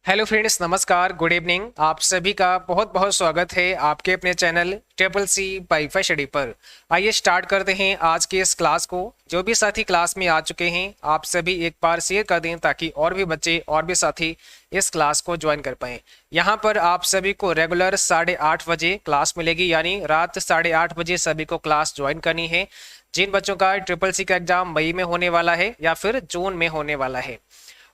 Hello friends, नमस्कार, good evening. आप सभी का बहुत बहुत स्वागत है आपके अपने channel triple C wifi study पर। आइए स्टार्ट करते हैं आज के इस क्लास को। जो भी साथी क्लास में आ चुके हैं आप सभी एक बार शेयर कर दें ताकि और भी बच्चे और भी साथी इस क्लास को ज्वाइन कर पाएँ। यहाँ पर आप सभी को रेगुलर 8:30 बजे क्लास मिलेगी, यानी रात 8:30 बजे सभी को क्लास ज्वाइन करनी है। जिन बच्चों का ट्रिपल सी का एग्जाम मई में होने वाला है या फिर जून में होने वाला है,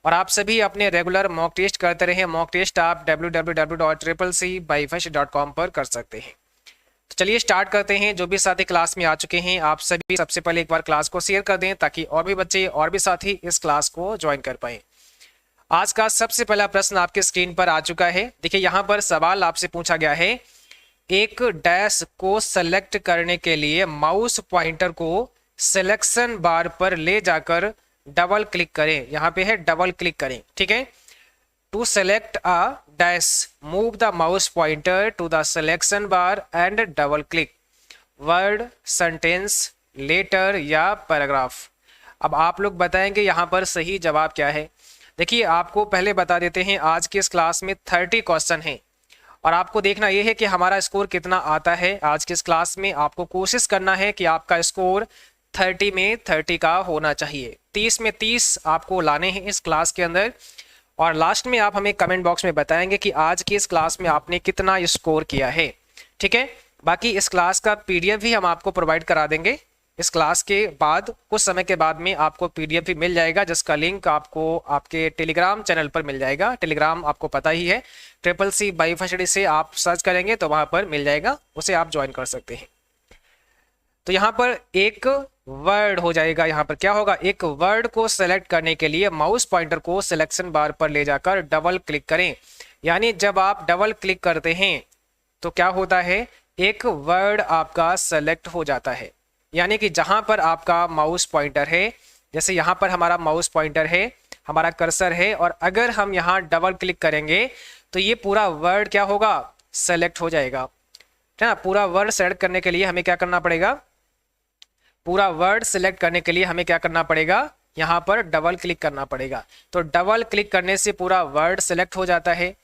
और आप सभी अपने रेगुलर मॉक टेस्ट करते रहे। मॉक टेस्ट आप www.triplec-byfesh.com पर कर सकते हैं। तो चलिए स्टार्ट करते हैं। जो भी साथी क्लास में आ चुके हैं आप सभी सबसे पहले एक बार क्लास को शेयर कर दें ताकि और भी बच्चे और भी साथी इस क्लास को ज्वाइन कर पाए। आज का सबसे पहला प्रश्न आपके स्क्रीन पर आ चुका है। देखिए यहाँ पर सवाल आपसे पूछा गया है, एक डैश को सेलेक्ट करने के लिए माउस पॉइंटर को सिलेक्शन बार पर ले जाकर डबल क्लिक करें। यहाँ पे है डबल क्लिक करें, ठीक है। To select a dash move the mouse pointer to the selection bar and double click word, sentence, letter या पैराग्राफ। अब आप लोग बताएंगे यहाँ पर सही जवाब क्या है। देखिए आपको पहले बता देते हैं, आज की इस क्लास में 30 क्वेश्चन हैं और आपको देखना यह है कि हमारा स्कोर कितना आता है। आज की इस क्लास में आपको कोशिश करना है कि आपका स्कोर 30 में 30 का होना चाहिए। 30 में 30 आपको लाने हैं इस क्लास के अंदर, और लास्ट में आप हमें कमेंट बॉक्स में बताएंगे कि आज की इस क्लास में आपने कितना स्कोर किया है, ठीक है। बाकी इस क्लास का पीडीएफ भी हम आपको प्रोवाइड करा देंगे। इस क्लास के बाद कुछ समय के बाद में आपको पीडीएफ भी मिल जाएगा, जिसका लिंक आपको आपके टेलीग्राम चैनल पर मिल जाएगा। टेलीग्राम आपको पता ही है, ट्रिपल सी वाईफाई स्टडी से आप सर्च करेंगे तो वहां पर मिल जाएगा, उसे आप ज्वाइन कर सकते हैं। तो यहाँ पर एक वर्ड हो जाएगा। यहाँ पर क्या होगा, एक वर्ड को सेलेक्ट करने के लिए माउस पॉइंटर को सिलेक्शन बार पर ले जाकर डबल क्लिक करें। यानी जब आप डबल क्लिक करते हैं तो क्या होता है, एक वर्ड आपका सेलेक्ट हो जाता है। यानी कि जहां पर आपका माउस पॉइंटर है, जैसे यहाँ पर हमारा माउस पॉइंटर है, हमारा कर्सर है, और अगर हम यहाँ डबल क्लिक करेंगे तो ये पूरा वर्ड क्या होगा, सेलेक्ट हो जाएगा, है ना। पूरा वर्ड सेलेक्ट करने के लिए हमें क्या करना पड़ेगा, पूरा वर्ड सिलेक्ट करने के लिए हमें क्या करना पड़ेगा, यहाँ पर डबल क्लिक करना पड़ेगा। तो डबल क्लिक करने से पूरा वर्ड सिलेक्ट हो जाता है।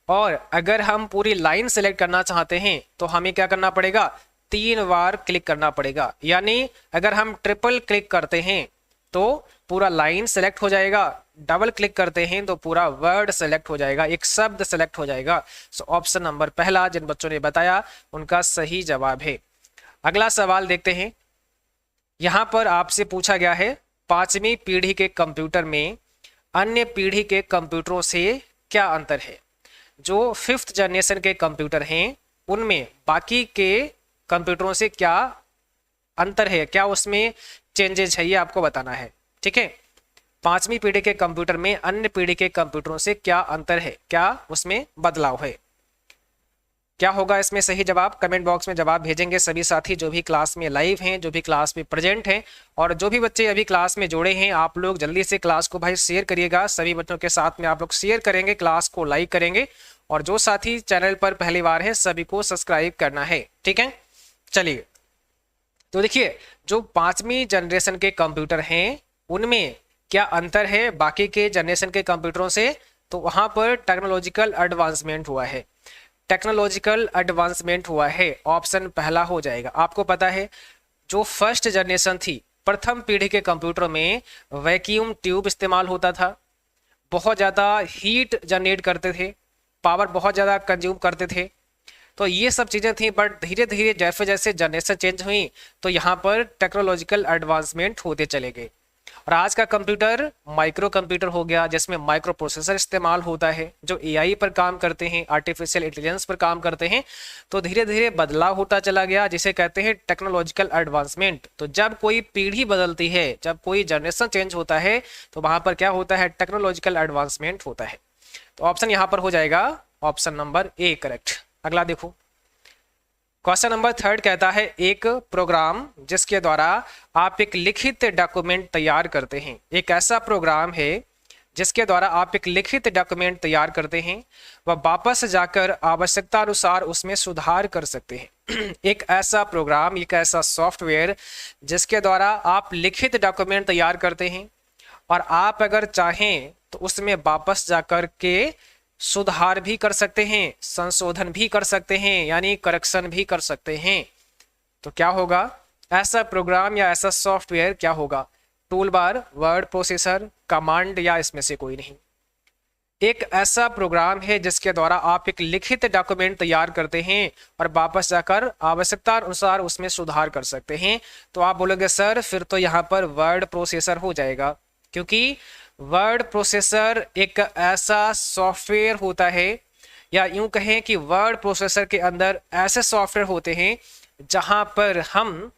और अगर हम पूरी लाइन सिलेक्ट करना चाहते हैं तो हमें क्या करना पड़ेगा, 3 बार क्लिक करना पड़ेगा। यानी अगर हम ट्रिपल क्लिक करते हैं तो पूरा लाइन सेलेक्ट हो जाएगा, डबल क्लिक करते हैं तो पूरा वर्ड सेलेक्ट हो जाएगा, एक शब्द सेलेक्ट हो जाएगा। सो ऑप्शन नंबर पहला जिन बच्चों ने बताया उनका सही जवाब है। अगला सवाल देखते हैं। यहां पर आपसे पूछा गया है, 5वीं पीढ़ी के कंप्यूटर में अन्य पीढ़ी के कंप्यूटरों से क्या अंतर है। जो 5th जनरेशन के कंप्यूटर हैं उनमें बाकी के कंप्यूटरों से क्या अंतर है, क्या उसमें चेंजेस है, ये आपको बताना है, ठीक है। 5वीं पीढ़ी के कंप्यूटर में अन्य पीढ़ी के कंप्यूटरों से क्या अंतर है, क्या उसमें बदलाव है। क्या होगा इसमें सही जवाब, कमेंट बॉक्स में जवाब भेजेंगे सभी साथी जो भी क्लास में लाइव हैं, जो भी क्लास में प्रेजेंट हैं, और जो भी बच्चे अभी क्लास में जुड़े हैं आप लोग जल्दी से क्लास को भाई शेयर करिएगा। सभी बच्चों के साथ में आप लोग शेयर करेंगे, क्लास को लाइक करेंगे, और जो साथी चैनल पर पहली बार है सभी को सब्सक्राइब करना है, ठीक है। चलिए तो देखिए, जो 5वीं जनरेशन के कंप्यूटर हैं उनमें क्या अंतर है बाकी के जनरेशन के कंप्यूटरों से, तो वहां पर टेक्नोलॉजिकल एडवांसमेंट हुआ है। टेक्नोलॉजिकल एडवांसमेंट हुआ है, ऑप्शन पहला हो जाएगा। आपको पता है जो फर्स्ट जनरेशन थी, प्रथम पीढ़ी के कंप्यूटर में वैक्यूम ट्यूब इस्तेमाल होता था, बहुत ज़्यादा हीट जनरेट करते थे, पावर बहुत ज़्यादा कंज्यूम करते थे। तो ये सब चीज़ें थी, बट धीरे धीरे जैसे जैसे जनरेशन चेंज हुई तो यहाँ पर टेक्नोलॉजिकल एडवांसमेंट होते चले गए। और आज का कंप्यूटर माइक्रो कंप्यूटर हो गया, जिसमें माइक्रो प्रोसेसर इस्तेमाल होता है, जो एआई पर काम करते हैं, आर्टिफिशियल इंटेलिजेंस पर काम करते हैं। तो धीरे धीरे बदलाव होता चला गया, जिसे कहते हैं टेक्नोलॉजिकल एडवांसमेंट। तो जब कोई पीढ़ी बदलती है, जब कोई जनरेशन चेंज होता है तो वहां पर क्या होता है, टेक्नोलॉजिकल एडवांसमेंट होता है। तो ऑप्शन यहाँ पर हो जाएगा ऑप्शन नंबर ए करेक्ट। अगला देखो, क्वेश्चन नंबर 3 कहता है, एक प्रोग्राम जिसके द्वारा आप एक लिखित डॉक्यूमेंट तैयार करते हैं। एक ऐसा प्रोग्राम है जिसके द्वारा आप एक लिखित डॉक्यूमेंट तैयार करते हैं, वह वापस जाकर आवश्यकता अनुसार उसमें सुधार कर सकते हैं। एक ऐसा प्रोग्राम, एक ऐसा सॉफ्टवेयर जिसके द्वारा आप लिखित डॉक्यूमेंट तैयार करते हैं और आप अगर चाहें तो उसमें वापस जाकर के सुधार भी कर सकते हैं, संशोधन भी कर सकते हैं, यानी करेक्शन भी कर सकते हैं। तो क्या होगा ऐसा प्रोग्राम या ऐसा सॉफ्टवेयर, क्या होगा? Tool bar, word processor, command, या इसमें से कोई नहीं। एक ऐसा प्रोग्राम है जिसके द्वारा आप एक लिखित डॉक्यूमेंट तैयार करते हैं और वापस जाकर आवश्यकता अनुसार उसमें सुधार कर सकते हैं। तो आप बोलोगे सर फिर तो यहाँ पर वर्ड प्रोसेसर हो जाएगा, क्योंकि वर्ड प्रोसेसर एक ऐसा सॉफ्टवेयर होता है, या यूं कहें कि वर्ड प्रोसेसर के अंदर ऐसे सॉफ्टवेयर होते हैं जहां पर हम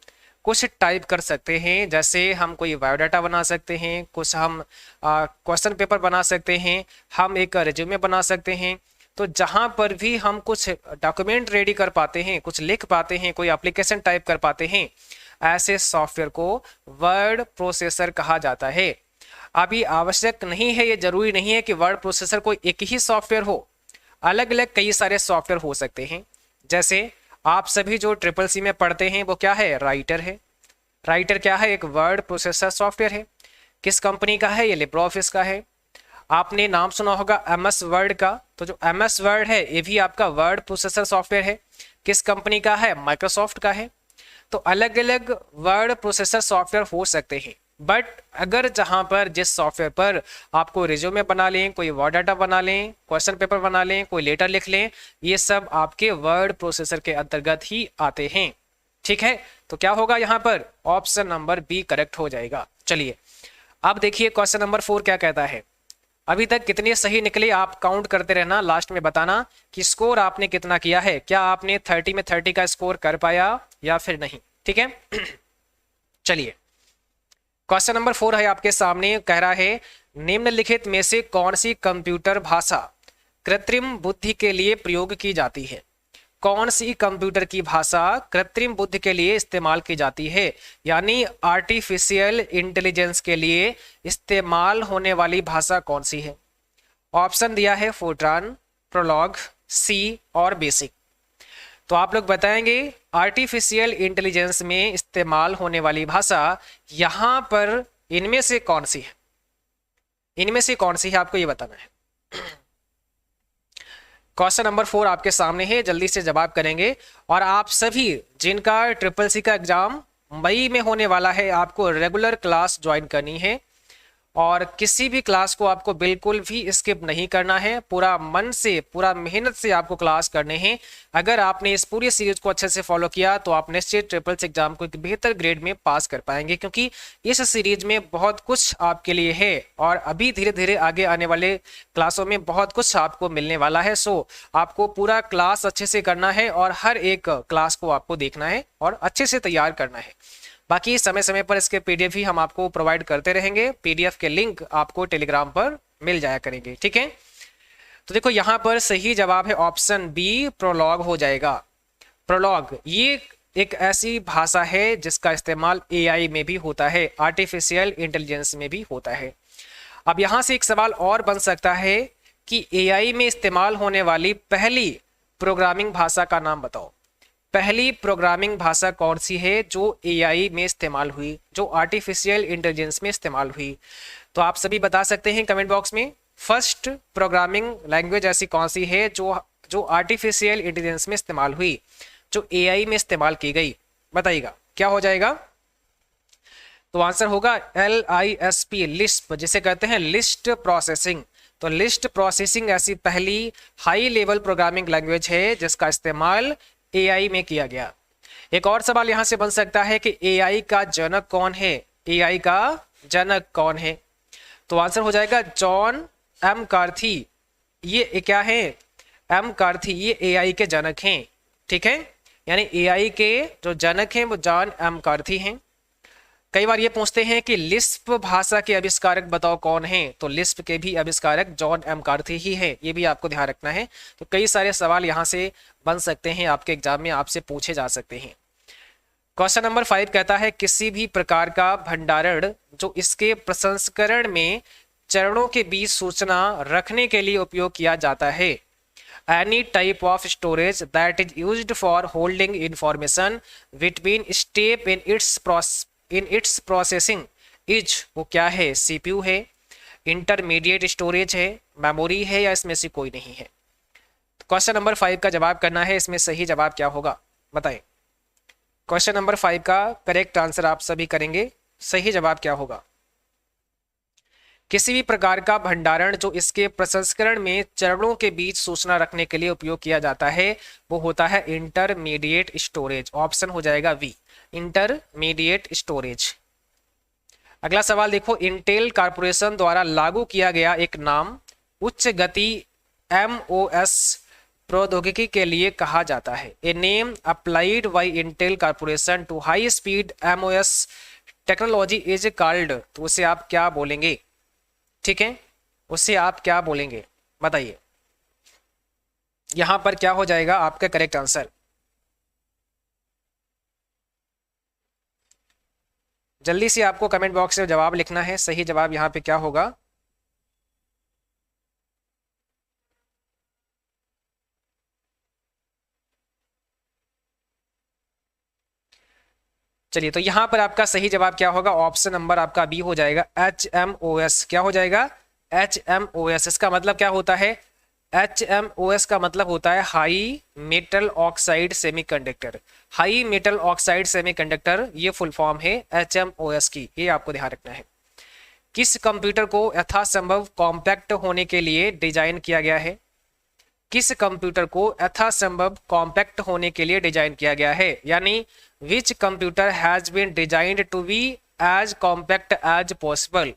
कुछ टाइप कर सकते हैं। जैसे हम कोई बायोडाटा बना सकते हैं, कुछ हम क्वेश्चन पेपर बना सकते हैं, हम एक रिज्यूमे बना सकते हैं। तो जहां पर भी हम कुछ डॉक्यूमेंट रेडी कर पाते हैं, कुछ लिख पाते हैं, कोई एप्लीकेशन टाइप कर पाते हैं, ऐसे सॉफ्टवेयर को वर्ड प्रोसेसर कहा जाता है। अभी आवश्यक नहीं है, ये जरूरी नहीं है कि वर्ड प्रोसेसर कोई एक ही सॉफ्टवेयर हो, अलग अलग कई सारे सॉफ्टवेयर हो सकते हैं। जैसे आप सभी जो ट्रिपल सी में पढ़ते हैं वो क्या है? राइटर है। राइटर क्या है? एक वर्ड प्रोसेसर सॉफ्टवेयर है। किस कंपनी का है? ये लिब्रे ऑफिस का है। आपने नाम सुना होगा MS वर्ड का, तो जो MS वर्ड है ये भी आपका वर्ड प्रोसेसर सॉफ्टवेयर है। किस कंपनी का है? माइक्रोसॉफ्ट का है। तो अलग अलग वर्ड प्रोसेसर सॉफ्टवेयर हो सकते हैं, बट अगर जहां पर जिस सॉफ्टवेयर पर आपको रिज्यूमे बना लें, कोई वर्ड डाटा बना लें, क्वेश्चन पेपर बना लें, कोई लेटर लिख लें, ये सब आपके वर्ड प्रोसेसर के अंतर्गत ही आते हैं। ठीक है, तो क्या होगा यहाँ पर? ऑप्शन नंबर बी करेक्ट हो जाएगा। चलिए अब देखिए क्वेश्चन नंबर 4 क्या कहता है। अभी तक कितने सही निकले आप काउंट करते रहना, लास्ट में बताना कि स्कोर आपने कितना किया है। क्या आपने 30 में 30 का स्कोर कर पाया या फिर नहीं? ठीक है चलिए क्वेश्चन नंबर 4 है आपके सामने, कह रहा है निम्नलिखित में से कौन सी कंप्यूटर भाषा कृत्रिम बुद्धि के लिए प्रयोग की जाती है? कौन सी कंप्यूटर की भाषा कृत्रिम बुद्धि के लिए इस्तेमाल की जाती है, यानी आर्टिफिशियल इंटेलिजेंस के लिए इस्तेमाल होने वाली भाषा कौन सी है? ऑप्शन दिया है फोर्ट्रान, प्रोलॉग, सी और बेसिक। तो आप लोग बताएंगे आर्टिफिशियल इंटेलिजेंस में इस्तेमाल होने वाली भाषा यहां पर इनमें से कौन सी है? इनमें से कौन सी है आपको ये बताना है। क्वेश्चन नंबर 4 आपके सामने है, जल्दी से जवाब करेंगे। और आप सभी जिनका ट्रिपल सी का एग्जाम मई में होने वाला है, आपको रेगुलर क्लास ज्वाइन करनी है और किसी भी क्लास को आपको बिल्कुल भी स्किप नहीं करना है। पूरा मन से, पूरा मेहनत से आपको क्लास करने हैं। अगर आपने इस पूरी सीरीज को अच्छे से फॉलो किया तो आप निश्चित ट्रिपल सी एग्जाम को एक बेहतर ग्रेड में पास कर पाएंगे, क्योंकि इस सीरीज में बहुत कुछ आपके लिए है और अभी धीरे धीरे आगे आने वाले क्लासों में बहुत कुछ आपको मिलने वाला है। सो आपको पूरा क्लास अच्छे से करना है और हर एक क्लास को आपको देखना है और अच्छे से तैयार करना है। बाकी समय समय पर इसके PDF ही हम आपको प्रोवाइड करते रहेंगे। PDF के लिंक आपको टेलीग्राम पर मिल जाया करेंगे। ठीक है, तो देखो यहां पर सही जवाब है ऑप्शन बी, प्रोलॉग हो जाएगा। प्रोलॉग ये एक ऐसी भाषा है जिसका इस्तेमाल AI में भी होता है, आर्टिफिशियल इंटेलिजेंस में भी होता है। अब यहां से एक सवाल और बन सकता है कि AI में इस्तेमाल होने वाली पहली प्रोग्रामिंग भाषा का नाम बताओ। पहली प्रोग्रामिंग भाषा कौन सी है जो AI में इस्तेमाल हुई, जो आर्टिफिशियल इंटेलिजेंस में इस्तेमाल हुई? तो आप सभी बता सकते हैं कमेंट बॉक्स में। फर्स्ट प्रोग्रामिंग लैंग्वेज ऐसी कौन सी है जो आर्टिफिशियल इंटेलिजेंस में इस्तेमाल हुई, जो AI में इस्तेमाल की गई? बताइएगा क्या हो जाएगा। तो आंसर होगा LISP, लिस्प, जिसे कहते हैं लिस्ट प्रोसेसिंग। तो लिस्ट प्रोसेसिंग ऐसी पहली हाई लेवल प्रोग्रामिंग लैंग्वेज है जिसका इस्तेमाल AI में किया गया। एक और सवाल यहां से बन सकता है कि AI का जनक कौन है? AI का जनक कौन है? तो आंसर हो जाएगा जॉन M कार्थी। ये क्या है? M कार्थी, ये AI के जनक हैं। ठीक है, यानी AI के जो जनक हैं वो जॉन M कार्थी हैं। कई बार ये पूछते हैं कि लिस्प भाषा के आविष्कारक बताओ कौन है, तो लिस्प के भी आविष्कारक जॉन M कार्थी ही है, ये भी आपको ध्यान रखना है। तो कई सारे सवाल यहाँ से बन सकते हैं, आपके एग्जाम में आपसे पूछे जा सकते हैं। क्वेश्चन नंबर 5 कहता है किसी भी प्रकार का भंडारण जो इसके प्रसंस्करण में चरणों के बीच सूचना रखने के लिए उपयोग किया जाता है। Any type of storage that is used for holding information between step in its processing is, वो क्या है? CPU है, इंटरमीडिएट स्टोरेज है, मेमोरी है, या इसमें से कोई नहीं है? क्वेश्चन नंबर 5 का जवाब करना है। इसमें सही जवाब क्या होगा बताएं। क्वेश्चन नंबर 5 का करेक्ट आंसर आप सभी करेंगे। सही जवाब क्या होगा? किसी भी प्रकार का भंडारण जो इसके प्रसंस्करण में चरणों के बीच सूचना रखने के लिए उपयोग किया जाता है वो होता है इंटरमीडिएट स्टोरेज। ऑप्शन हो जाएगा बी, इंटरमीडिएट स्टोरेज। अगला सवाल देखो, इंटेल कॉर्पोरेशन द्वारा लागू किया गया एक नाम उच्च गति एमओएस प्रौद्योगिकी के लिए कहा जाता है। A name applied by Intel corporation to high speed MOS technology is called. तो उसे आप क्या बोलेंगे? ठीक है, उसे आप क्या बोलेंगे बताइए। यहां पर क्या हो जाएगा आपका करेक्ट आंसर? जल्दी से आपको कमेंट बॉक्स में जवाब लिखना है। सही जवाब यहां पे क्या होगा? चलिए, तो यहां पर आपका सही जवाब क्या होगा? ऑप्शन नंबर आपका बी हो जाएगा, HMOS। क्या हो जाएगा? HMOS। इसका मतलब क्या होता है? HMOS का मतलब होता है high metal oxide semiconductor. High metal oxide semiconductor ये फुल फॉर्म है HMOS की, ये आपको ध्यान रखना है। किस कंप्यूटर को यथासंभव कॉम्पैक्ट होने के लिए डिजाइन किया गया है? किस कंप्यूटर को यथासंभव कॉम्पैक्ट होने के लिए डिजाइन किया गया है? यानी which computer has been designed to be as compact as possible?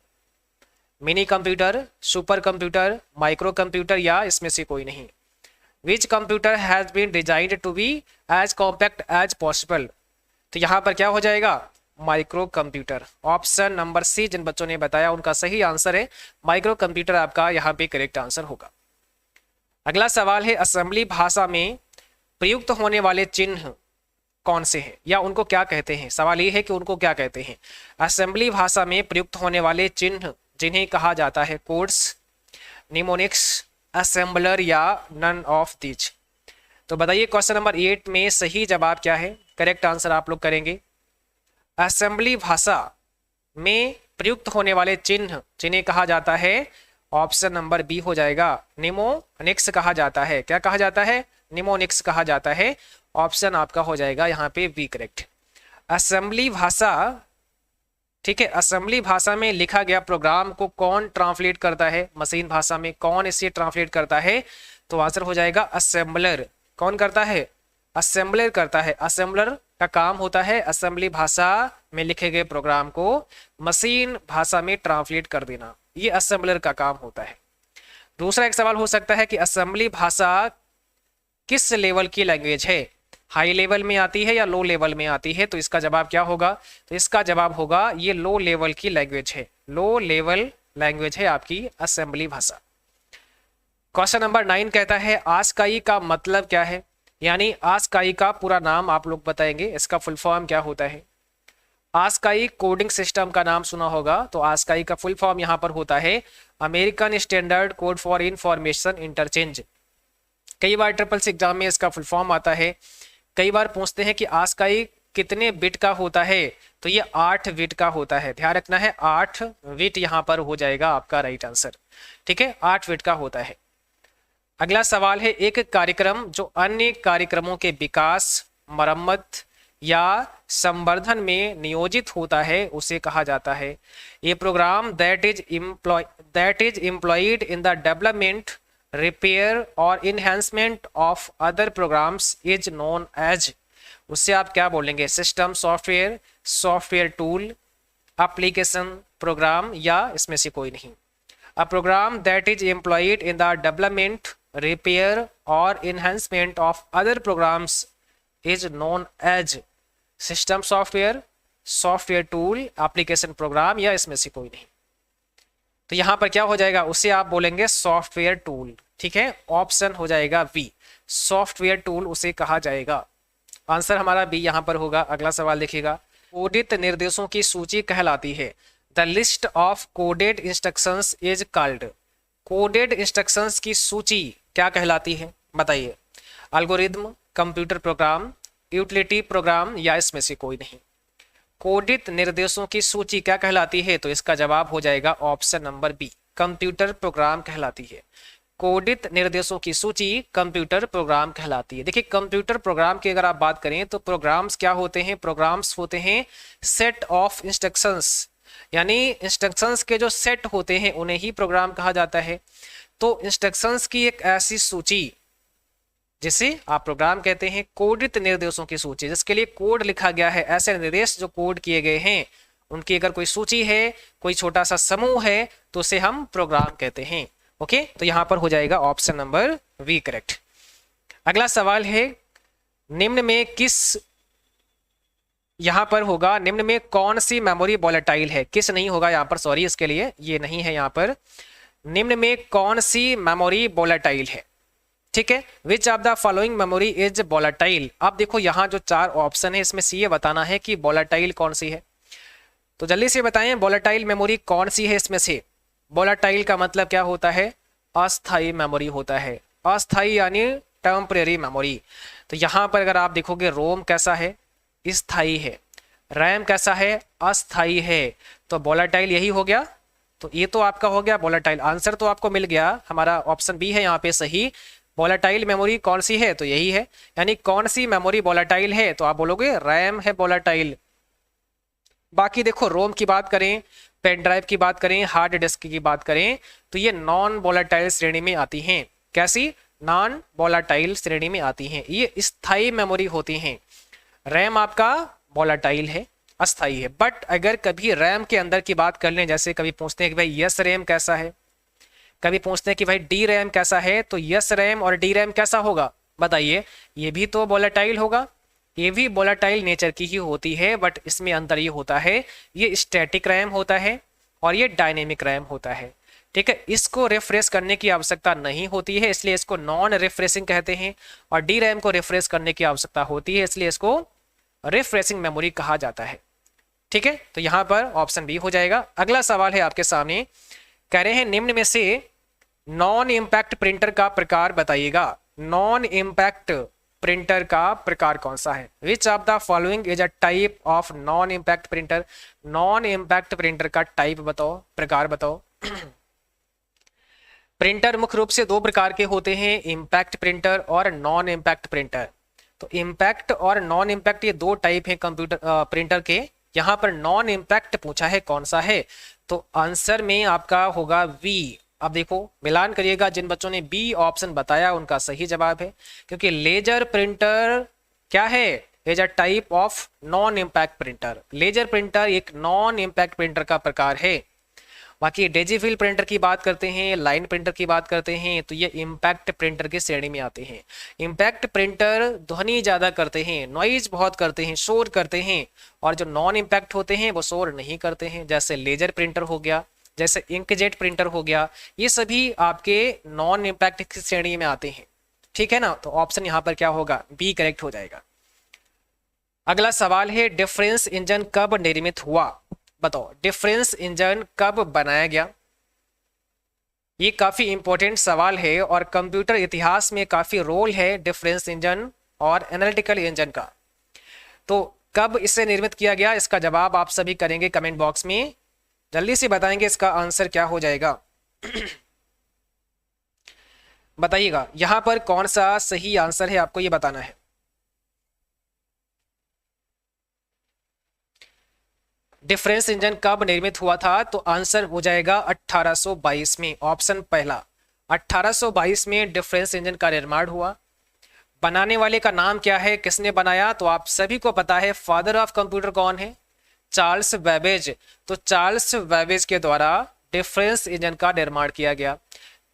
Mini computer, super computer, micro computer, या इसमें से कोई नहीं? Which computer has been designed to be as compact as possible? तो यहां पर क्या हो जाएगा? Micro computer. Option number C जिन बच्चों ने बताया उनका सही आंसर है माइक्रो कंप्यूटर, आपका यहां पे करेक्ट आंसर होगा। अगला सवाल है, असेंबली भाषा में प्रयुक्त होने वाले चिन्ह कौन से हैं या उनको क्या कहते हैं? सवाल ये है कि उनको क्या कहते हैं। असेंबली भाषा में प्रयुक्त होने वाले चिन्ह जिन्हें कहा जाता है कोड्स, निमोनिक्स, असेंबलर, या नन ऑफ दीज। तो बताइए क्वेश्चन नंबर 8 में सही जवाब क्या है? करेक्ट आंसर आप लोग करेंगे। असेंबली भाषा में प्रयुक्त होने वाले चिन्ह जिन्हें कहा जाता है, ऑप्शन नंबर बी हो जाएगा, निमोनिक्स कहा जाता है। क्या कहा जाता है? निमोनिक्स कहा जाता है। ऑप्शन आपका हो जाएगा यहाँ पे बी करेक्ट। असेंबली भाषा, ठीक है, असेंबली भाषा में लिखा गया प्रोग्राम को कौन ट्रांसलेट करता है? मशीन भाषा में कौन इसे ट्रांसलेट करता है? तो आंसर हो जाएगा असेंबलर। कौन करता है? असेंबलर करता है। असेंबलर का काम होता है असेंबली भाषा में लिखे गए प्रोग्राम को मशीन भाषा में ट्रांसलेट कर देना, ये असेंबलर का काम होता है। दूसरा एक सवाल हो सकता है कि असेंबली भाषा किस लेवल की लैंग्वेज है? हाई लेवल में आती है या लो लेवल में आती है? तो इसका जवाब क्या होगा? तो इसका जवाब होगा ये लो लेवल की लैंग्वेज है। लो लेवल लैंग्वेज है आपकी असेंबली भाषा। क्वेश्चन नंबर 9 कहता है आस्काई का मतलब क्या है? यानी आस्काई का पूरा नाम आप लोग बताएंगे, इसका फुल फॉर्म क्या होता है? आस्काई कोडिंग सिस्टम का नाम सुना होगा, तो आस्काई का फुल फॉर्म यहां पर होता है American standard code for information interchange. कई बार ट्रिपल सी एग्जाम में इसका फुल फॉर्म आता है। कई बार पूछते हैं कि आस्काई कितने बिट का होता है? तो ये 8 बिट का होता है। ध्यान रखना है 8 बिट यहां पर हो जाएगा आपका राइट आंसर। ठीक है, 8 बिट का होता है। अगला सवाल है, एक कार्यक्रम जो अन्य कार्यक्रमों के विकास, मरम्मत या संवर्धन में नियोजित होता है उसे कहा जाता है। ये program that is employed in the development, repair और enhancement of other programs is known as. उससे आप क्या बोलेंगे? System, software, software tool, application, program, या इसमें से कोई नहीं? A program that is employed in the development, repair और enhancement of other programs is known as system software, software tool, application, program, या इसमें से कोई नहीं? तो यहां पर क्या हो जाएगा? उसे आप बोलेंगे सॉफ्टवेयर टूल। ठीक है, ऑप्शन हो जाएगा बी, सॉफ्टवेयर टूल उसे कहा जाएगा। आंसर हमारा बी यहां पर होगा। अगला सवाल देखिएगा, कोडित निर्देशों की सूची कहलाती है। The list of coded instructions is called. Coded instructions की सूची क्या कहलाती है बताइए? Algorithm, computer program, utility programme, या इसमें से कोई नहीं? कोडित निर्देशों की सूची क्या कहलाती है? तो इसका जवाब हो जाएगा option number B, computer program कहलाती है। कोडित निर्देशों की सूची कंप्यूटर प्रोग्राम कहलाती है। देखिए कंप्यूटर प्रोग्राम की अगर आप बात करें तो प्रोग्राम्स क्या होते हैं, प्रोग्राम्स होते हैं सेट ऑफ इंस्ट्रक्शंस, यानी इंस्ट्रक्शंस के जो सेट होते हैं उन्हें ही प्रोग्राम कहा जाता है। तो इंस्ट्रक्शंस की एक ऐसी सूची जिसे आप प्रोग्राम कहते हैं, कोडित निर्देशों की सूची जिसके लिए कोड लिखा गया है, ऐसे निर्देश जो कोड किए गए हैं उनकी अगर कोई सूची है, कोई छोटा सा समूह है तो उसे हम प्रोग्राम कहते हैं। ओके, तो यहां पर हो जाएगा ऑप्शन नंबर बी करेक्ट। अगला सवाल है निम्न में किस, यहां पर होगा निम्न में कौन सी मेमोरी वोलेटाइल है, किस नहीं होगा यहां पर, सॉरी इसके लिए ये नहीं है यहां पर। निम्न में कौन सी मेमोरी वोलेटाइल है, ठीक है, which of the following memory is volatile. अब देखो यहां जो चार ऑप्शन है इसमें से ये बताना है कि वोलेटाइल कौन सी है, तो जल्दी से बताएं वोलेटाइल मेमोरी कौन सी है इसमें से। वोलेटाइल का मतलब क्या होता है, अस्थाई मेमोरी होता है, अस्थाई यानी टेम्परेरी मेमोरी। तो यहां पर अगर आप देखोगे रोम कैसा है, स्थाई है, रैम कैसा है, अस्थाई है, तो वोलेटाइल यही हो गया। तो ये तो आपका हो गया वोलेटाइल, आंसर तो आपको मिल गया, हमारा ऑप्शन बी है यहाँ पे सही। वोलेटाइल मेमोरी कौन सी है, तो यही है, यानी कौन सी मेमोरी वोलेटाइल है, तो आप बोलोगे रैम है वोलेटाइल। बाकी देखो रोम की बात करें, पेन ड्राइव की बात करें, हार्ड डिस्क की बात करें तो ये नॉन वोलेटाइल श्रेणी में आती हैं। कैसी, नॉन वोलेटाइल श्रेणी में आती हैं, ये स्थायी मेमोरी होती हैं। रैम आपका वोलेटाइल है, अस्थाई है। बट अगर कभी रैम के अंदर की बात कर लें, जैसे कभी पूछते हैं कि भाई यस रैम कैसा है, कभी पूछते हैं कि भाई डी रैम कैसा है, तो यस रैम और डी रैम कैसा होगा बताइए, ये भी तो वोलेटाइल होगा, ये भी वोलेटाइल नेचर की ही होती है। बट इसमें अंतर ये होता है, ये स्टैटिक रैम होता है और ये डायनेमिक रैम होता है, ठीक है। इसको रिफ्रेश करने की आवश्यकता नहीं होती है, इसलिए इसको नॉन रिफ्रेशिंग कहते हैं, और डी रैम को रिफ्रेश करने की आवश्यकता होती है, इसलिए इसको रिफ्रेशिंग मेमोरी कहा जाता है, ठीक है। तो यहां पर ऑप्शन बी हो जाएगा। अगला सवाल है आपके सामने, कह रहे हैं निम्न में से नॉन इम्पैक्ट प्रिंटर का प्रकार बताइएगा। नॉन इम्पैक्ट प्रिंटर का प्रकार कौन सा है, which of the following is a type of non impact printer. Non impact printer का टाइप बताओ, प्रकार बताओ। प्रिंटर मुख्य रूप से दो प्रकार के होते हैं, इम्पैक्ट प्रिंटर और नॉन इम्पैक्ट प्रिंटर। तो इम्पैक्ट और नॉन इम्पैक्ट ये दो टाइप हैं कंप्यूटर प्रिंटर के। यहां पर नॉन इम्पैक्ट पूछा है कौन सा है, तो आंसर में आपका होगा बी। अब देखो मिलान करिएगा, जिन बच्चों ने बी ऑप्शन बताया उनका सही जवाब है, क्योंकि लेजर प्रिंटर क्या है, is a type of non impact printer. Laser printer एक नॉन इम्पैक्ट प्रिंटर का प्रकार है। बाकी डिजिटल प्रिंटर की बात करते हैं, लाइन प्रिंटर की बात करते हैं, तो ये इम्पैक्ट प्रिंटर की श्रेणी में आते हैं। इम्पैक्ट प्रिंटर ध्वनि ज्यादा करते हैं, नॉइज बहुत करते हैं, शोर करते हैं, और जो नॉन इम्पैक्ट होते हैं वो शोर नहीं करते हैं, जैसे लेजर प्रिंटर हो गया, जैसे इंकजेट प्रिंटर हो गया, ये सभी आपके नॉन इम्पैक्ट की श्रेणी में आते हैं, ठीक है ना। तो ऑप्शन यहां पर क्या होगा, बी करेक्ट हो जाएगा। अगला सवाल है डिफरेंस इंजन कब निर्मित हुआ, बताओ डिफरेंस इंजन कब बनाया गया। ये काफी इंपॉर्टेंट सवाल है और कंप्यूटर इतिहास में काफी रोल है डिफरेंस इंजन और एनालिटिकल इंजन का। तो कब इसे निर्मित किया गया, इसका जवाब आप सभी करेंगे कमेंट बॉक्स में, जल्दी से बताएंगे इसका आंसर क्या हो जाएगा। बताइएगा यहां पर कौन सा सही आंसर है, आपको ये बताना है। डिफरेंस इंजन कब निर्मित हुआ था, तो आंसर हो जाएगा 1822 में, ऑप्शन पहला। 1822 में डिफरेंस इंजन का निर्माण हुआ। बनाने वाले का नाम क्या है, किसने बनाया, तो आप सभी को पता है फादर ऑफ कंप्यूटर कौन है, चार्ल्स बेबेज। तो चार्ल्स बेबेज के द्वारा डिफरेंस इंजन का निर्माण किया गया।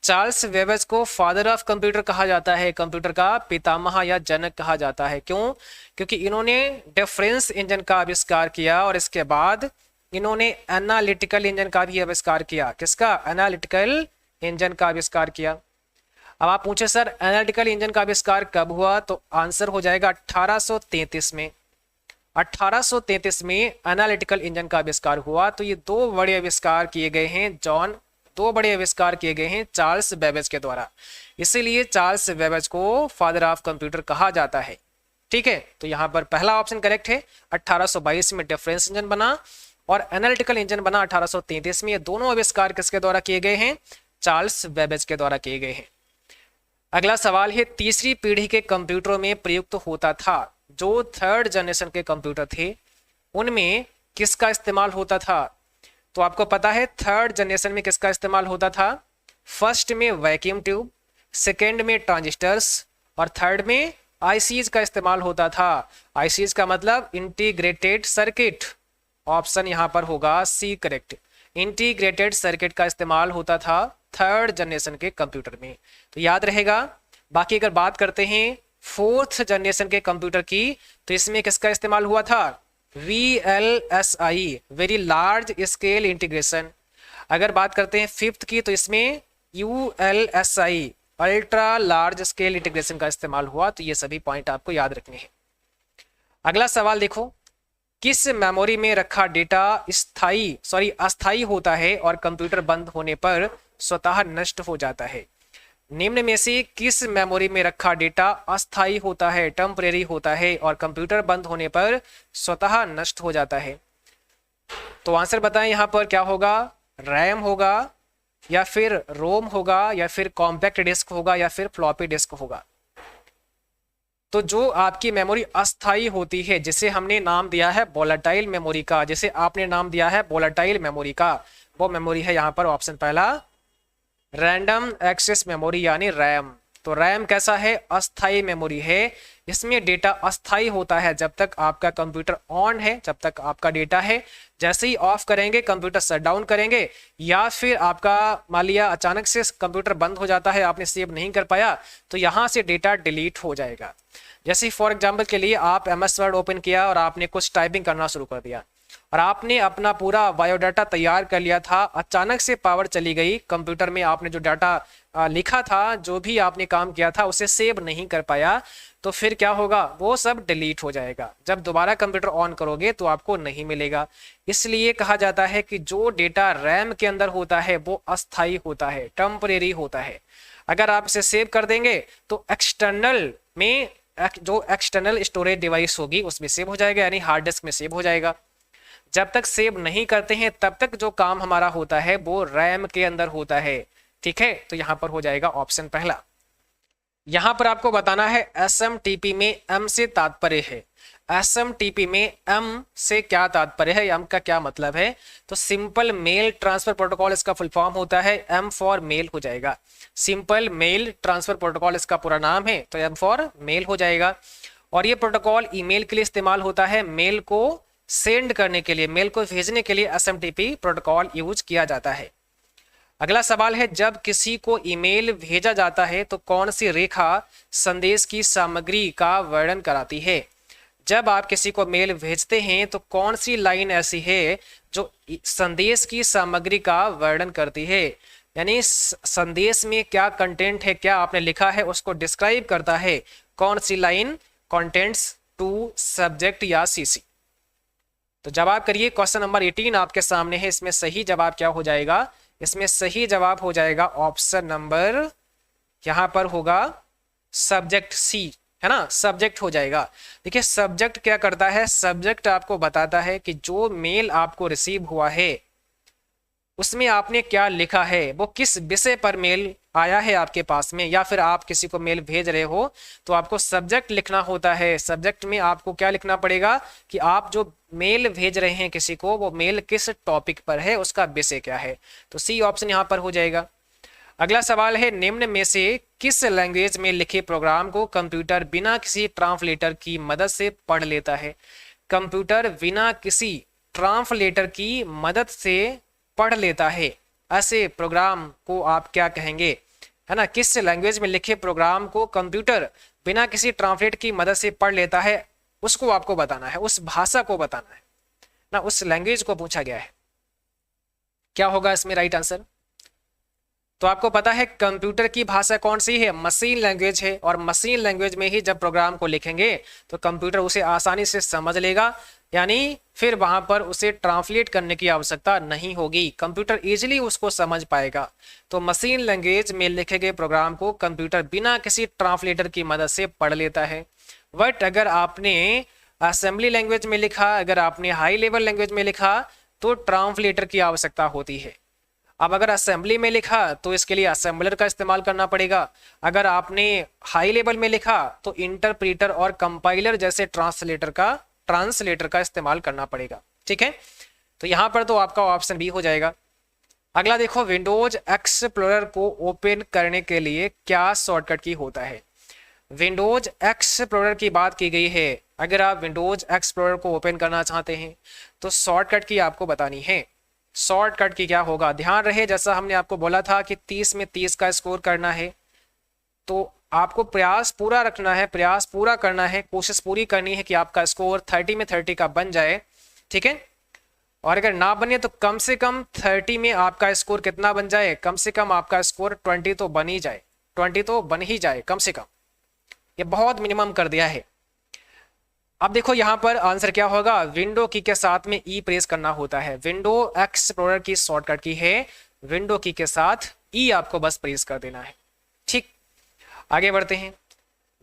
चार्ल्स बेबेज को फादर ऑफ कंप्यूटर कहा जाता है, कंप्यूटर का पितामह या जनक कहा जाता है। क्यों, क्योंकि इन्होंने डिफरेंस इंजन का आविष्कार किया और इसके बाद इन्होंने एनालिटिकल इंजन का भी आविष्कार किया। किसका, एनालिटिकल इंजन का आविष्कार किया। अब आप पूछे सर एनालिटिकल इंजन का आविष्कार कब हुआ, तो आंसर हो जाएगा 1833 में। 1833 में एनालिटिकल इंजन का आविष्कार हुआ। तो ये दो बड़े आविष्कार किए गए हैं, दो बड़े आविष्कार किए गए हैं चार्ल्स बेबेज के द्वारा, इसीलिए चार्ल्स बेबेज को फादर ऑफ कंप्यूटर कहा जाता है, ठीक है। तो यहाँ पर पहला ऑप्शन करेक्ट है, 1822 में डिफरेंस इंजन बना और एनालिटिकल इंजन बना 1833 में। ये दोनों आविष्कार किसके द्वारा किए गए हैं? चार्ल्स बेबेज के द्वारा किए गए हैं। अगला सवाल है, तीसरी पीढ़ी के कंप्यूटरों में प्रयुक्त होता था, जो थर्ड जनरेशन के कंप्यूटर थे उनमें किसका इस्तेमाल होता था? तो आपको पता है थर्ड जनरेशन में किसका इस्तेमाल होता था? फर्स्ट में वैक्यूम ट्यूब, सेकेंड में ट्रांजिस्टर्स और थर्ड में आईसीज का इस्तेमाल होता था। आईसीज का मतलब इंटीग्रेटेड सर्किट। ऑप्शन यहां पर होगा सी करेक्ट। इंटीग्रेटेड सर्किट का इस्तेमाल होता था थर्ड जनरेशन के कंप्यूटर में, तो याद रहेगा। बाकी अगर बात करते हैं फोर्थ जनरेशन के कंप्यूटर की, तो इसमें किसका इस्तेमाल हुआ था? VLSI, very large scale integration. अगर बात करते हैं फिफ्थ की, तो इसमें ULSI, ultra large scale integration का इस्तेमाल हुआ। तो ये सभी पॉइंट आपको याद रखने हैं। अगला सवाल देखो, किस मेमोरी में रखा डेटा अस्थाई होता है और कंप्यूटर बंद होने पर स्वतः नष्ट हो जाता है? निम्न में से किस मेमोरी में रखा डेटा अस्थाई होता है, टेम्परेरी होता है और कंप्यूटर बंद होने पर स्वतः नष्ट हो जाता है? तो आंसर बताएं यहां पर क्या होगा? रैम होगा या फिर रोम होगा या फिर कॉम्पैक्ट डिस्क होगा या फिर फ्लॉपी डिस्क होगा? तो जो आपकी मेमोरी अस्थाई होती है, जिसे हमने नाम दिया है वोलेटाइल मेमोरी का, जिसे आपने नाम दिया है वोलेटाइल मेमोरी का, वो मेमोरी है यहाँ पर ऑप्शन पहला रैंडम एक्सेस मेमोरी यानी रैम। तो रैम कैसा है? अस्थाई मेमोरी है। इसमें डेटा अस्थाई होता है जब तक आपका कंप्यूटर ऑन है, जब तक आपका डेटा है। जैसे ही ऑफ करेंगे, कंप्यूटर शट डाउन करेंगे या फिर आपका मान लिया अचानक से कंप्यूटर बंद हो जाता है, आपने सेव नहीं कर पाया, तो यहाँ से डेटा डिलीट हो जाएगा। जैसे फॉर एग्जाम्पल के लिए आप MS वर्ड ओपन किया और आपने कुछ टाइपिंग करना शुरू कर दिया और आपने अपना पूरा बायोडाटा तैयार कर लिया था, अचानक से पावर चली गई, कंप्यूटर में आपने जो डाटा लिखा था, जो भी आपने काम किया था, उसे सेव नहीं कर पाया, तो फिर क्या होगा? वो सब डिलीट हो जाएगा। जब दोबारा कंप्यूटर ऑन करोगे तो आपको नहीं मिलेगा। इसलिए कहा जाता है कि जो डेटा रैम के अंदर होता है वो अस्थाई होता है, टेम्परेरी होता है। अगर आप इसे सेव कर देंगे तो एक्सटर्नल में जो एक्सटर्नल स्टोरेज डिवाइस होगी उसमें सेव हो जाएगा, यानी हार्ड डिस्क में सेव हो जाएगा। जब तक सेव नहीं करते हैं तब तक जो काम हमारा होता है वो रैम के अंदर होता है। ठीक है, तो यहां पर हो जाएगा ऑप्शन पहला। यहां पर आपको बताना है SMTP में M से तात्पर्य है। SMTP में M से क्या तात्पर्य है, M का क्या मतलब है? तो सिंपल मेल ट्रांसफर प्रोटोकॉल इसका फुल फॉर्म होता है, M फॉर मेल हो जाएगा। सिंपल मेल ट्रांसफर प्रोटोकॉल इसका पूरा नाम है, तो M फॉर मेल हो जाएगा। और ये प्रोटोकॉल ईमेल के लिए इस्तेमाल होता है, मेल को सेंड करने के लिए, मेल को भेजने के लिए SMTP प्रोटोकॉल यूज किया जाता है। अगला सवाल है, जब किसी को ईमेल भेजा जाता है तो कौन सी रेखा संदेश की सामग्री का वर्णन कराती है? जब आप किसी को मेल भेजते हैं तो कौन सी लाइन ऐसी है जो संदेश की सामग्री का वर्णन करती है? यानी संदेश में क्या कंटेंट है, क्या आपने लिखा है, उसको डिस्क्राइब करता है। कौन सी लाइन? कंटेंट्स टू सब्जेक्ट या CC। तो जवाब करिए, क्वेश्चन नंबर 18 आपके सामने है। इसमें सही जवाब क्या हो जाएगा? इसमें सही जवाब हो जाएगा ऑप्शन नंबर, यहां पर होगा सब्जेक्ट C, है ना, सब्जेक्ट हो जाएगा। देखिए सब्जेक्ट क्या करता है? सब्जेक्ट आपको बताता है कि जो मेल आपको रिसीव हुआ है उसमें आपने क्या लिखा है, वो किस विषय पर मेल आया है आपके पास में, या फिर आप किसी को मेल भेज रहे हो तो आपको सब्जेक्ट लिखना होता है। सब्जेक्ट में आपको क्या लिखना पड़ेगा कि आप जो मेल भेज रहे हैं किसी को, वो मेल किस टॉपिक पर है, उसका विषय क्या है। तो C ऑप्शन यहाँ पर हो जाएगा। अगला सवाल है, निम्न में से किस लैंग्वेज में लिखे प्रोग्राम को कंप्यूटर बिना किसी ट्रांसलेटर की मदद से पढ़ लेता है? कंप्यूटर बिना किसी ट्रांसलेटर की मदद से पढ़ लेता है, ऐसे प्रोग्राम को आप क्या कहेंगे? है ना, किस लैंग्वेज में लिखे प्रोग्राम को कंप्यूटर बिना किसी ट्रांसलेट की मदद से पढ़ लेता है, उसको आपको बताना है, उस भाषा को बताना है ना, उस लैंग्वेज को पूछा गया है। क्या होगा इसमें राइट आंसर? तो आपको पता है कंप्यूटर की भाषा कौन सी है? मशीन लैंग्वेज है। और मशीन लैंग्वेज में ही जब प्रोग्राम को लिखेंगे तो कंप्यूटर उसे आसानी से समझ लेगा, यानी फिर वहां पर उसे ट्रांसलेट करने की आवश्यकता नहीं होगी, कंप्यूटर इजीली उसको समझ पाएगा। तो मशीन लैंग्वेज में लिखे गए प्रोग्राम को कंप्यूटर बिना किसी ट्रांसलेटर की मदद से पढ़ लेता है। बट अगर आपने असेंबली लैंग्वेज में लिखा, अगर आपने हाई लेवल लैंग्वेज में लिखा, तो ट्रांसलेटर की आवश्यकता होती है। अब अगर असेंबली में लिखा तो इसके लिए असेंबलर का इस्तेमाल करना पड़ेगा। अगर आपने हाई लेवल में लिखा तो इंटरप्रीटर और कंपाइलर जैसे ट्रांसलेटर का इस्तेमाल करना पड़ेगा। ठीक है, तो यहां पर तो आपका ऑप्शन बी हो जाएगा। अगला देखो, विंडोज एक्सप्लोरर को ओपन करने के लिए क्या शॉर्टकट की होता है। विंडोज एक्सप्लोरर की बात की गई है। अगर आप विंडोज एक्सप्लोरर को ओपन करना चाहते हैं तो शॉर्टकट की आपको बतानी है। शॉर्टकट की क्या होगा, ध्यान रहे जैसा हमने आपको बोला था कि 30 में 30 का स्कोर करना है, तो आपको प्रयास पूरा रखना है, प्रयास पूरा करना है, कोशिश पूरी करनी है कि आपका स्कोर 30 में 30 का बन जाए। ठीक है, और अगर ना बने तो कम से कम 30 में आपका स्कोर कितना बन जाए, कम से कम आपका स्कोर 20 तो बन ही जाए, 20 तो बन ही जाए कम से कम। ये बहुत मिनिमम कर दिया है। अब देखो यहां पर आंसर क्या होगा, विंडो की के साथ में ई प्रेस करना होता है। विंडो एक्सप्लोरर की शॉर्टकट की है, विंडो की के साथ ई आपको बस प्रेस कर देना है। ठीक, आगे बढ़ते हैं।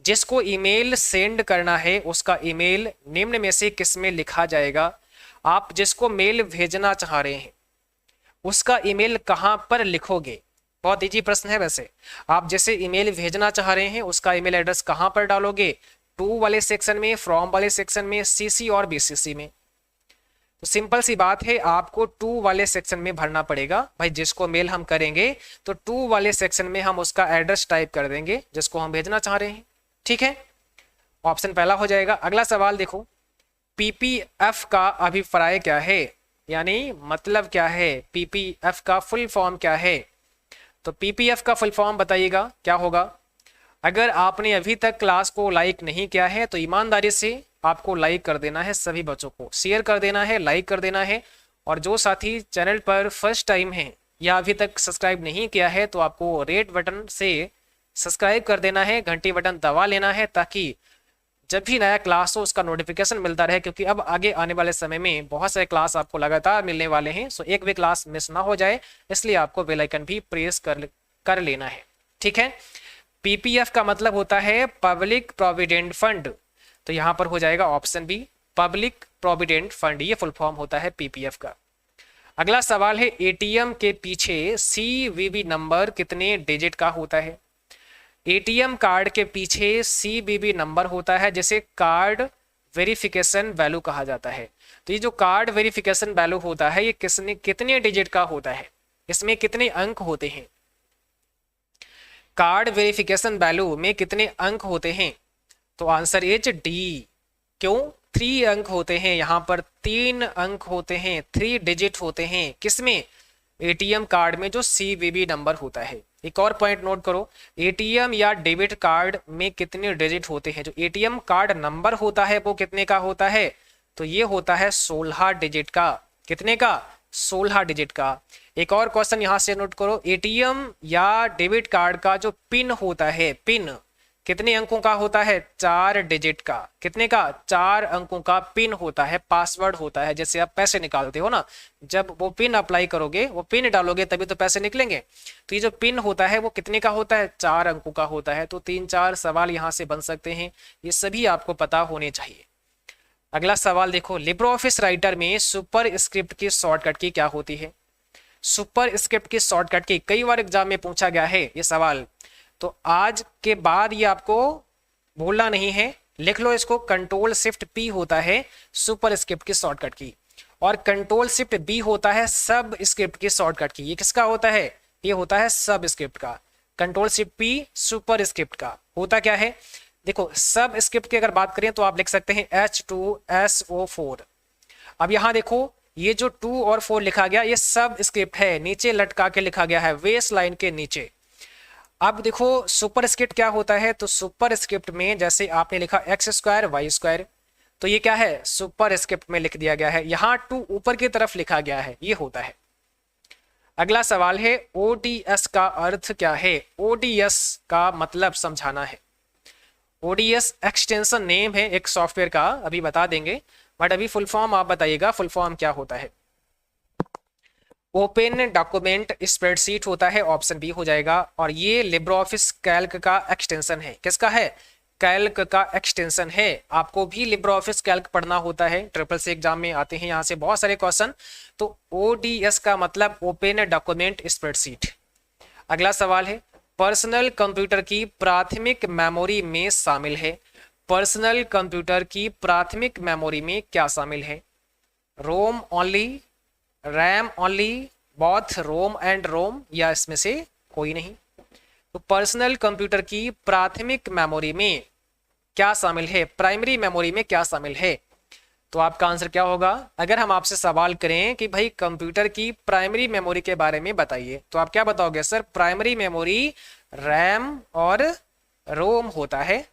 जिसको ईमेल सेंड करना है उसका ईमेल निम्न में से किसमें लिखा जाएगा। आप जिसको मेल भेजना चाह रहे हैं उसका ईमेल कहां पर लिखोगे। बहुत इजी प्रश्न है वैसे। आप जैसे ईमेल भेजना चाह रहे हैं उसका ईमेल एड्रेस कहां पर डालोगे, टू वाले सेक्शन में, फ्रॉम वाले सेक्शन में, सीसी और बीसीसी में। तो सिंपल सी बात है, आपको टू वाले सेक्शन में भरना पड़ेगा। भाई जिसको मेल हम करेंगे तो टू वाले सेक्शन में हम उसका एड्रेस टाइप कर देंगे जिसको हम भेजना चाह रहे हैं। ठीक है, ऑप्शन पहला हो जाएगा। अगला सवाल देखो, पीपीएफ का अभिप्राय क्या है, यानी मतलब क्या है, पीपीएफ का फुल फॉर्म क्या है। तो पीपीएफ का फुल फॉर्म बताइएगा क्या होगा। अगर आपने अभी तक क्लास को लाइक नहीं किया है तो ईमानदारी से आपको लाइक कर देना है, सभी बच्चों को शेयर कर देना है, लाइक कर देना है। और जो साथी चैनल पर फर्स्ट टाइम है या अभी तक सब्सक्राइब नहीं किया है तो आपको रेड बटन से सब्सक्राइब कर देना है, घंटी बटन दबा लेना है, ताकि जब भी नया क्लास हो उसका नोटिफिकेशन मिलता रहे। क्योंकि अब आगे आने वाले समय में बहुत सारे क्लास आपको लगातार मिलने वाले हैं, सो एक भी क्लास मिस ना हो जाए, इसलिए आपको बेल आइकन भी प्रेस कर लेना है। ठीक है, पीपीएफ का मतलब होता है पब्लिक प्रोविडेंट फंड, तो यहां पर हो जाएगा option B, public provident fund, ये फुल फॉर्म होता है पीपीएफ का। अगला सवाल है, एटीएम के पीछे सीवीवी नंबर कितने डिजिट का होता है। एटीएम कार्ड के पीछे सीवीवी नंबर होता है जिसे कार्ड वेरिफिकेशन वैल्यू कहा जाता है। तो ये जो कार्ड वेरिफिकेशन वैल्यू होता है ये कितने डिजिट का होता है, इसमें कितने अंक होते हैं। कार्ड वेरिफिकेशन वैल्यू में कितने अंक होते हैं, तो आंसर इज डी। क्यों, 3 अंक होते हैं, यहां पर 3 अंक होते हैं, 3 डिजिट होते हैं। किसमें, एटीएम कार्ड में जो सीवीवी नंबर होता है। एक और पॉइंट नोट करो, एटीएम या डेबिट कार्ड में कितने डिजिट होते हैं। जो एटीएम कार्ड नंबर होता है वो कितने का होता है, तो ये होता है 16 डिजिट का। कितने का, 16 डिजिट का। एक और क्वेश्चन यहां से नोट करो, एटीएम या डेबिट कार्ड का जो पिन होता है, पिन कितने अंकों का होता है, 4 डिजिट का। कितने का, 4 अंकों का पिन होता है, पासवर्ड होता है। जैसे आप पैसे निकालते हो ना, जब वो पिन अप्लाई करोगे, वो पिन डालोगे तभी तो पैसे निकलेंगे। तो ये जो पिन होता है वो कितने का होता है, 4 अंकों का होता है। तो 3-4 सवाल यहाँ से बन सकते हैं, ये सभी आपको पता होने चाहिए। अगला सवाल देखो, लिब्रे ऑफिस राइटर में सुपर स्क्रिप्ट की शॉर्टकट की क्या होती है। सुपर स्क्रिप्ट की शॉर्टकट की कई बार एग्जाम में पूछा गया है ये सवाल, तो आज के बाद ये आपको भूलना नहीं है, लिख लो इसको। कंट्रोल शिफ्ट पी होता है सुपर स्क्रिप्ट की शॉर्टकट की, और कंट्रोल शिफ्ट बी होता है सब स्क्रिप्ट की शॉर्टकट की। ये किसका होता है, ये होता है सब स्क्रिप्ट का। Control shift P super script का होता क्या है, देखो सब स्क्रिप्ट की अगर बात करें तो आप लिख सकते हैं H2SO4। अब यहां देखो ये जो 2 और 4 लिखा गया ये सब स्क्रिप्ट है, नीचे लटका के लिखा गया है वेस लाइन के नीचे। अब देखो सुपर स्क्रिप्ट क्या होता है, तो सुपर स्क्रिप्ट में जैसे आपने लिखा x² y², तो ये क्या है, सुपर स्क्रिप्ट में लिख दिया गया है। यहां 2 ऊपर की तरफ लिखा गया है, ये होता है। अगला सवाल है, ODS का अर्थ क्या है। ODS का मतलब समझाना है। ODS एक्सटेंशन नेम है एक सॉफ्टवेयर का, अभी बता देंगे, बट अभी फुल फॉर्म आप बताइएगा फुल फॉर्म क्या होता है। ओपन डॉक्यूमेंट स्प्रेडशीट होता है, ऑप्शन बी हो जाएगा। और ये लिब्रे ऑफिस कैल्क का एक्सटेंशन है, किसका है, कैल्क का एक्सटेंशन है। आपको भी लिब्रे ऑफिस कैल्क पढ़ना होता है, ट्रिपल सी एग्जाम में आते हैं यहाँ से बहुत सारे क्वेश्चन। तो ODS का मतलब ओपन डॉक्यूमेंट स्प्रेडशीट। अगला सवाल है, पर्सनल कंप्यूटर की प्राथमिक मेमोरी में शामिल है। पर्सनल कंप्यूटर की प्राथमिक मेमोरी में क्या शामिल है? ROM only, RAM only, both ROM and ROM, या इसमें से कोई नहीं। तो पर्सनल कंप्यूटर की प्राथमिक मेमोरी में क्या शामिल है, प्राइमरी मेमोरी में क्या शामिल है? तो आपका आंसर क्या होगा? अगर हम आपसे सवाल करें कि भाई कंप्यूटर की प्राइमरी मेमोरी के बारे में बताइए, तो आप क्या बताओगे? सर प्राइमरी मेमोरी रैम और रोम होता है।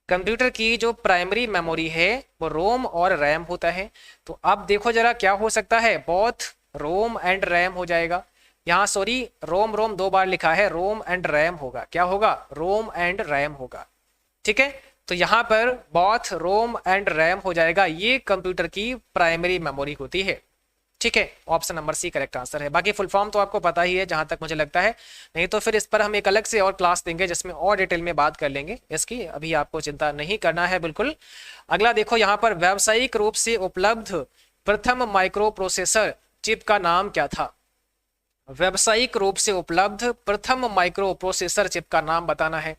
कंप्यूटर की जो प्राइमरी मेमोरी है वो रोम और रैम होता है। तो अब देखो जरा क्या हो सकता है, बोथ रोम एंड रैम हो जाएगा। यहाँ सॉरी, रोम रोम दो बार लिखा है, रोम एंड रैम होगा। क्या होगा? रोम एंड रैम होगा। ठीक है, तो यहाँ पर बोथ रोम एंड रैम हो जाएगा। ये कंप्यूटर की प्राइमरी मेमोरी होती है। ठीक है, option number C correct answer है। बाकी फुल फॉर्म तो आपको पता ही है जहां तक मुझे लगता है, नहीं तो फिर इस पर हम एक अलग से और क्लास देंगे जिसमें और डिटेल में बात कर लेंगे इसकी। अभी आपको चिंता नहीं करना है बिल्कुल। अगला देखो, यहाँ पर व्यावसायिक रूप से उपलब्ध प्रथम माइक्रो प्रोसेसर चिप का नाम क्या था? व्यावसायिक रूप से उपलब्ध प्रथम माइक्रो प्रोसेसर चिप का नाम बताना है।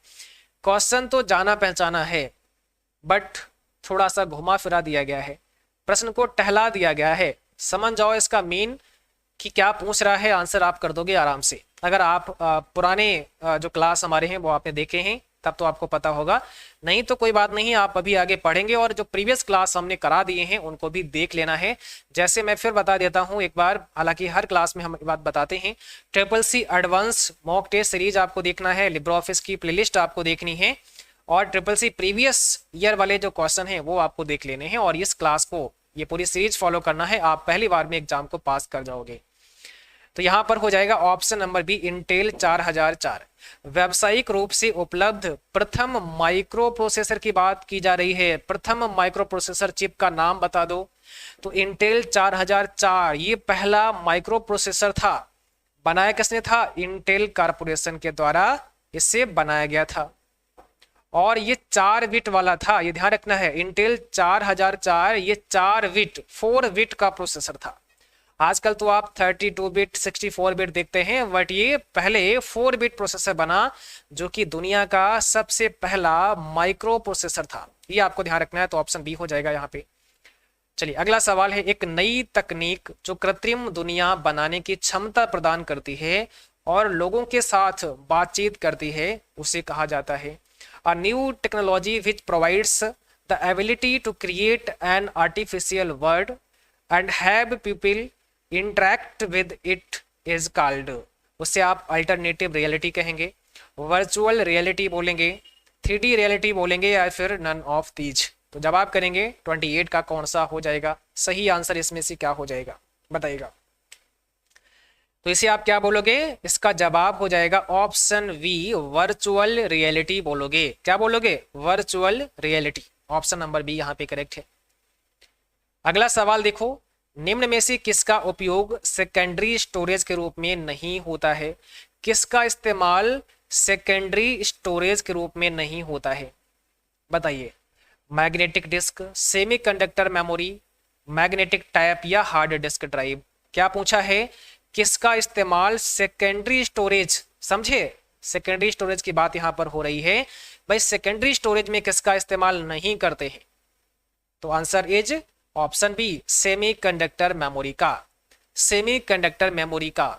क्वेश्चन तो जाना पहचाना है, बट थोड़ा सा घुमा फिरा दिया गया है, प्रश्न को टहला दिया गया है। समझ जाओ इसका मीन कि क्या पूछ रहा है, आंसर आप कर दोगे आराम से। अगर आप पुराने जो क्लास हमारे हैं वो आपने देखे हैं तब तो आपको पता होगा, नहीं तो कोई बात नहीं, आप अभी आगे पढ़ेंगे और जो प्रीवियस क्लास हमने करा दिए हैं उनको भी देख लेना है। जैसे मैं फिर बता देता हूं एक बार, हालांकि हर क्लास में हम बात बताते हैं, triple C advance mock test series आपको देखना है, लिब्रे ऑफिस की प्लेलिस्ट आपको देखनी है, और ट्रिपल सी प्रीवियस ईयर वाले जो क्वेश्चन हैं वो आपको देख लेने हैं, और इस क्लास को, ये पूरी सीरीज फॉलो करना है। आप पहली बार में एग्जाम को पास कर जाओगे। तो यहां पर हो जाएगा ऑप्शन नंबर बी, इंटेल 4004। व्यावसायिक रूप से उपलब्ध प्रथम माइक्रो प्रोसेसर की बात की जा रही है। प्रथम माइक्रो प्रोसेसर चिप का नाम बता दो। तो इंटेल 4004 ये पहला माइक्रो प्रोसेसर था। बनाया किसने था? इंटेल कारपोरेशन के द्वारा इसे बनाया गया था, और ये 4 बिट वाला था। ये ध्यान रखना है, इंटेल 4004 ये 4 बिट 4 बिट का प्रोसेसर था। आजकल तो आप 32 बिट 64 बिट देखते हैं, बट ये पहले 4 बिट प्रोसेसर बना, जो कि दुनिया का सबसे पहला माइक्रो प्रोसेसर था। ये आपको ध्यान रखना है, तो ऑप्शन बी हो जाएगा यहाँ पे। चलिए अगला सवाल है, एक नई तकनीक जो कृत्रिम दुनिया बनाने की क्षमता प्रदान करती है और लोगों के साथ बातचीत करती है, उसे कहा जाता है A new technology which provides the ability to create an artificial world and have people interact with it is called, उससे आप अल्टरनेटिव रियलिटी कहेंगे, वर्चुअल रियलिटी बोलेंगे, 3D रियलिटी बोलेंगे, या फिर नन ऑफ दीज। तो जवाब करेंगे 28 का कौन सा हो जाएगा सही आंसर, इसमें से क्या हो जाएगा बताइएगा। तो इसे आप क्या बोलोगे? इसका जवाब हो जाएगा ऑप्शन वी, वर्चुअल रियलिटी बोलोगे। क्या बोलोगे? Virtual reality. Option number B यहां पे करेक्ट है। अगला सवाल देखो, निम्न में से किसका उपयोग सेकेंडरी स्टोरेज के रूप में नहीं होता है? किसका इस्तेमाल सेकेंडरी स्टोरेज के रूप में नहीं होता है बताइए। Magnetic disk, semiconductor memory, magnetic tap, या हार्ड डिस्क ड्राइव। क्या पूछा है? किसका इस्तेमाल सेकेंडरी स्टोरेज, समझे, सेकेंडरी स्टोरेज की बात यहां पर हो रही है। भाई सेकेंडरी स्टोरेज में किसका इस्तेमाल नहीं करते हैं? तो answer is option B, semiconductor memory का। सेमीकंडक्टर मेमोरी का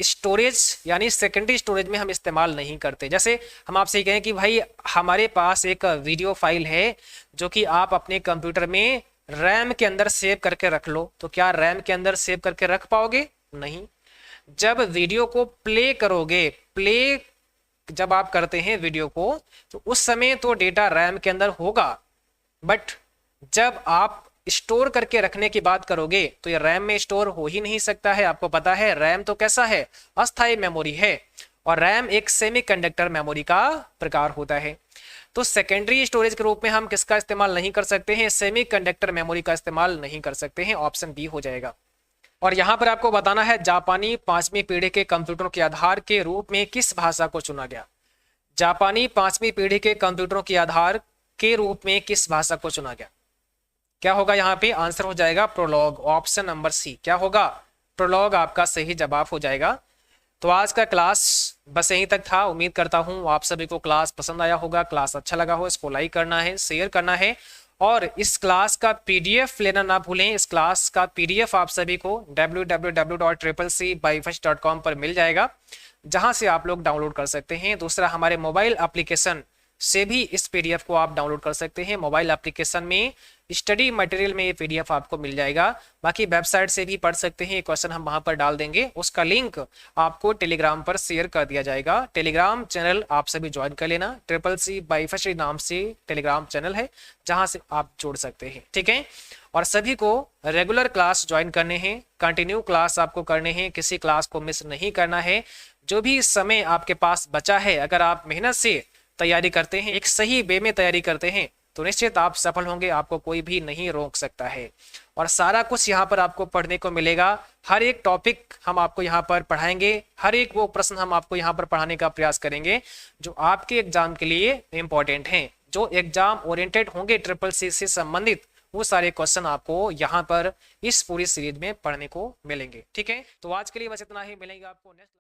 स्टोरेज यानी सेकेंडरी स्टोरेज में हम इस्तेमाल नहीं करते। जैसे हम आपसे कहें कि भाई हमारे पास एक वीडियो फाइल है जो कि आप अपने कंप्यूटर में रैम के अंदर सेव करके रख लो, तो क्या रैम के अंदर सेव करके रख पाओगे? नहीं। जब वीडियो को प्ले करोगे, प्ले जब आप करते हैं वीडियो को, तो उस समय तो डेटा रैम के अंदर होगा, बट जब आप स्टोर करके रखने की बात करोगे तो ये रैम में स्टोर हो ही नहीं सकता है। आपको पता है रैम तो कैसा है? अस्थायी मेमोरी है, और रैम एक सेमीकंडक्टर मेमोरी का प्रकार होता है। तो सेकेंडरी स्टोरेज के रूप में हम किसका इस्तेमाल नहीं कर सकते हैं? सेमीकंडक्टर मेमोरी का इस्तेमाल नहीं कर सकते हैं। ऑप्शन बी हो जाएगा। और यहां पर आपको बताना है, जापानी 5वीं पीढ़ी के कंप्यूटरों के आधार के रूप में किस भाषा को चुना गया? जापानी 5वीं पीढ़ी के कंप्यूटरों के आधार के रूप में किस भाषा को चुना गया? क्या होगा यहाँ पे? आंसर हो जाएगा प्रोलॉग, ऑप्शन नंबर सी। क्या होगा? प्रोलॉग आपका सही जवाब हो जाएगा। तो आज का क्लास बस यहीं तक था। उम्मीद करता हूँ आप सभी को क्लास पसंद आया होगा, क्लास अच्छा लगा हो। इसको लाइक करना है, शेयर करना है और इस क्लास का पीडीएफ लेना ना भूलें। इस क्लास का पीडीएफ आप सभी को www.cccbyfirst.com पर मिल जाएगा, जहां से आप लोग डाउनलोड कर सकते हैं। दूसरा, हमारे मोबाइल एप्लीकेशन से भी इस पीडीएफ को आप डाउनलोड कर सकते हैं। मोबाइल एप्लीकेशन में स्टडी मटेरियल में ये पीडीएफ आपको मिल जाएगा। बाकी वेबसाइट से भी पढ़ सकते हैं, क्वेश्चन हम वहां पर डाल देंगे। उसका लिंक आपको टेलीग्राम पर शेयर कर दिया जाएगा। टेलीग्राम चैनल आप सभी ज्वाइन कर लेना। CCC नाम से टेलीग्राम चैनल है, जहां से आप जोड़ सकते हैं, ठीक है। और सभी को रेगुलर क्लास ज्वाइन करने हैं, कंटिन्यू क्लास आपको करने हैं, किसी क्लास को मिस नहीं करना है। जो भी समय आपके पास बचा है, अगर आप मेहनत से तैयारी करते हैं, एक सही वे में तैयारी करते हैं, तो निश्चित आप सफल होंगे। आपको कोई भी नहीं रोक सकता है। और सारा कुछ यहाँ पर आपको पढ़ने को मिलेगा। हर एक टॉपिक हम आपको यहाँ पर पढ़ाएंगे, हर एक वो प्रश्न हम आपको यहाँ पर पढ़ाने का प्रयास करेंगे जो आपके एग्जाम के लिए इंपॉर्टेंट हैं, जो एग्जाम ओरिएंटेड होंगे CCC से संबंधित। वो सारे क्वेश्चन आपको यहाँ पर इस पूरी सीरीज में पढ़ने को मिलेंगे, ठीक है। तो आज के लिए बस इतना ही, मिलेंगे आपको नेक्स्ट।